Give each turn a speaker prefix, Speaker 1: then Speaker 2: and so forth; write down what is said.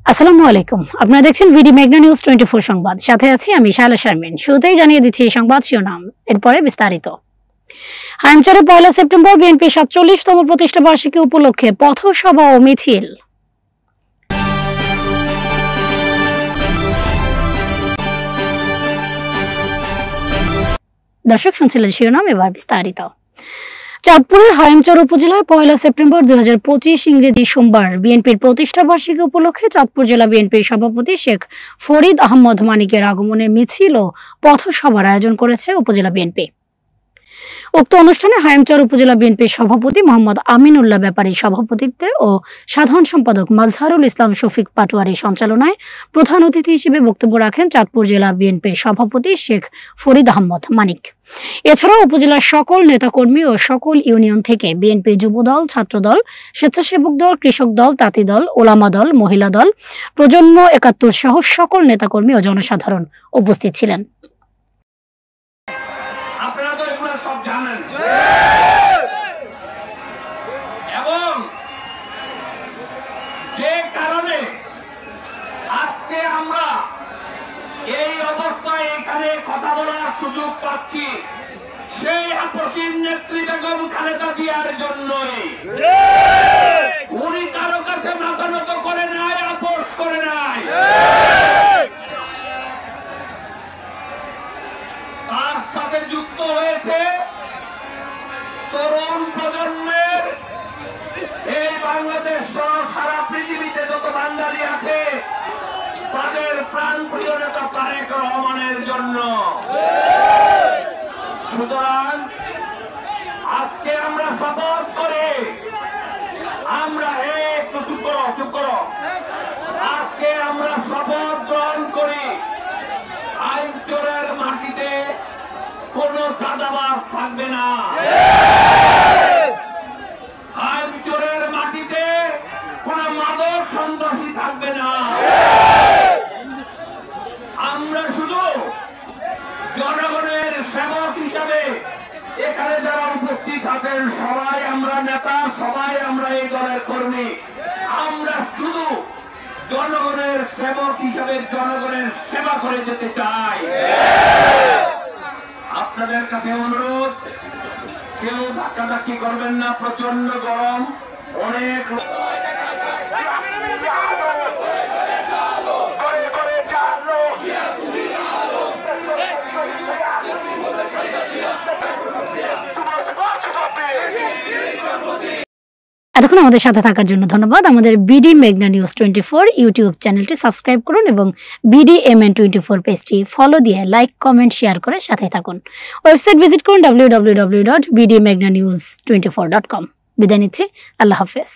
Speaker 1: আসসালামু আলাইকুম। আপনারা দেখছেন বিডি মেঘনা নিউজ 24 সংবাদ। সাথে আছি আমি শায়লা শারমিন। শুরুতেই জানিয়ে দিচ্ছি এই সংবাদ শিরোনাম, এরপরে বিস্তারিত। হাইমচরে 1 সেপ্টেম্বর বিএনপি ৪৭তম প্রতিষ্ঠা বার্ষিকী উপলক্ষে পথসভা ও মিছিল। দর্শক শুনছিলেন শিরোনাম, এবার বিস্তারিত। চাঁদপুরের হাইমচর উপজেলায় 1 সেপ্টেম্বর 2025 ইংরেজি সোমবার বিএনপির প্রতিষ্ঠা বার্ষিকী উপলক্ষে চাঁদপুর জেলা বিএনপির সভাপতি শেখ ফরিদ আহমদ মানিকের আগমনে মিছিল ও পথসভার আয়োজন করেছে উপজেলা বিএনপি। উক্ত অনুষ্ঠানে হাইমচর উপজেলা বিএনপির সভাপতি মোহাম্মদ আমিনুল্লাহ ব্যাপারীর সভাপতিত্বে ও সাধারণ সম্পাদক মাজহারুল ইসলাম শফিক পাটোয়ারির সঞ্চালনায় প্রধান অতিথি হিসেবে বক্তব্য রাখেন চাঁদপুর জেলা বিএনপির সভাপতি শেখ ফরিদ আহমদ মানিক। এছাড়াও উপজেলার সকল নেতাকর্মী ও সকল ইউনিয়ন থেকে বিএনপি যুবদল, ছাত্রদল, স্বেচ্ছাসেবক দল, কৃষক দল, তাঁতি দল, ওলামা দল, মহিলা দল, প্রজন্ম ৭১ সহ সকল নেতাকর্মী ও জনসাধারণ উপস্থিত ছিলেন।
Speaker 2: এবং যে কারণে আজকে আমরা এই অবস্থায় এখানে কথা বলার সুযোগ পাচ্ছি, সেই আপসীন নেত্রী বেগম খালেদা জিয়ার জন্যই। উনি কারো কাছে মাথা নত করে নাই, আপোষ করে নাই। তার সাথে যুক্ত হয়েছে তরুণ প্রজন্মের, এই বাংলাদেশ সহ সারা পৃথিবীতে যত বাঙালি আছে তাদের প্রাণ প্রিয় নেতা তারেক রহমানের জন্য। সুতরাং আজকে আমরা শপথ করে আমরা একটু চুপ করো, আজকে আমরা শপথ গ্রহণ করি হাইমচরের মাটিতে কোনো চাঁদাবাজ থাকবে না, হাইমচরের মাটিতে কোনো মাদক সন্ত্রাসী থাকবে না। আমরা শুধু জনগণের সেবক হিসাবে এখানে যারা উপস্থিত থাকেন সবাই আমরা নেতা, সবাই আমরা এই দলের কর্মী। আমরা শুধু জনগণের সেবক হিসাবে জনগণের সেবা করে যেতে চাই। আপনাদের কাছে অনুরোধ, কেউ ধাক্কাধাক্কি করবেন না, প্রচন্ড গরম, অনেক
Speaker 1: এতক্ষণ আমাদের সাথে থাকার জন্য ধন্যবাদ। আমাদের বিডি মেঘনা নিউজ 24 ইউটিউব চ্যানেলটি সাবস্ক্রাইব করুন এবং BDMN24 পেজটি ফলো দিয়ে লাইক, কমেন্ট, শেয়ার করে সাথে থাকুন। ওয়েবসাইট ভিজিট করুন www.bdmegnanews24.com। বিদায় নিচ্ছি, আল্লাহ হাফেজ।